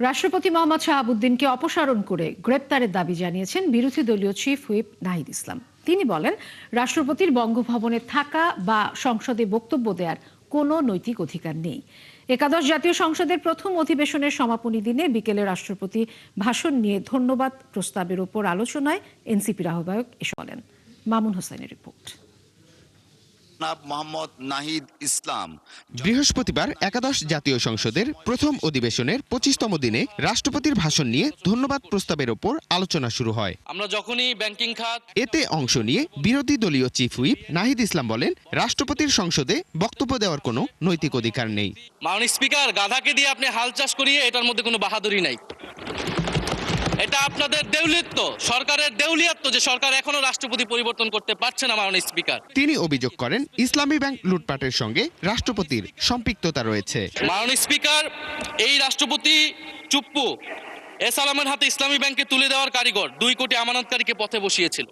রাষ্ট্রপতি মোহাম্মদ শাহাবুদ্দিনকে অপসারণ করে গ্রেপ্তারের দাবি জানিয়েছেন বিরোধী দলীয় চিফ হুইপ নাহিদ ইসলাম। তিনি বলেন, রাষ্ট্রপতির বঙ্গভবনে থাকা বা সংসদে বক্তব্য দেওয়ার কোনো নৈতিক অধিকার নেই। একাদশ জাতীয় সংসদের প্রথম অধিবেশনের সমাপনী দিনে বিকেলে রাষ্ট্রপতি ভাষণ নিয়ে ধন্যবাদ প্রস্তাবের উপর আলোচনায় এনসিপির আহ্বায়ক এসে বলেন। মামুন হোসেনের রিপোর্ট। মোহাম্মদ নাহিদ ইসলাম। বৃহস্পতিবার একাদশ জাতীয় সংসদের প্রথম অধিবেশনের 25তম দিনে রাষ্ট্রপতির ভাষণ নিয়ে ধন্যবাদ প্রস্তাবের ওপর আলোচনা শুরু হয়। আমরা যখনই ব্যাংকিং খাত এতে অংশ নিয়ে বিরোধী দলীয় চিফ হুইপ নাহিদ ইসলাম বলেন, রাষ্ট্রপতির সংসদে বক্তব্য দেওয়ার কোনো নৈতিক অধিকার নেই। মাননীয় স্পিকার, গাধাকে দিয়ে আপনি হাল চাষ করিয়ে এটার মধ্যে কোনো বাহাদুরি নাই। এটা আপনাদের দেউলিয়াত্ব, সরকারের দেউলিয়াত্ব যে সরকার এখনো রাষ্ট্রপতি পরিবর্তন করতে পারছে না। মাননীয় স্পিকার, তিনি অভিযোগ করেন, ইসলামী ব্যাংক লুটপাটের সঙ্গে রাষ্ট্রপতির সম্পৃক্ততা রয়েছে। মাননীয় স্পিকার, এই রাষ্ট্রপতি চুপ্পু এস আলমের হাতে ইসলামী ব্যাংকে তুলে দেওয়ার কারিগর 2 কোটি আমানতকারীকে পথে বসিয়েছিল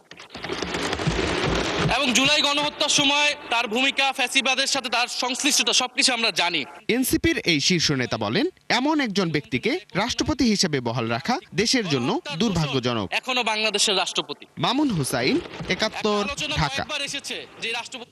এবং জুলাই গণহত্যার সময় তার ভূমিকা, ফ্যাসিবাদের সাথে তার সংশ্লিষ্টতা সবকিছু আমরা জানি। এনসিপির এই শীর্ষ নেতা বলেন, এমন একজন ব্যক্তিকে রাষ্ট্রপতি হিসেবে বহাল রাখা দেশের জন্য দুর্ভাগ্যজনক। এখনো বাংলাদেশের রাষ্ট্রপতি। মামুন হুসাইন, 71, ঢাকা। এসেছে যে রাষ্ট্রপতি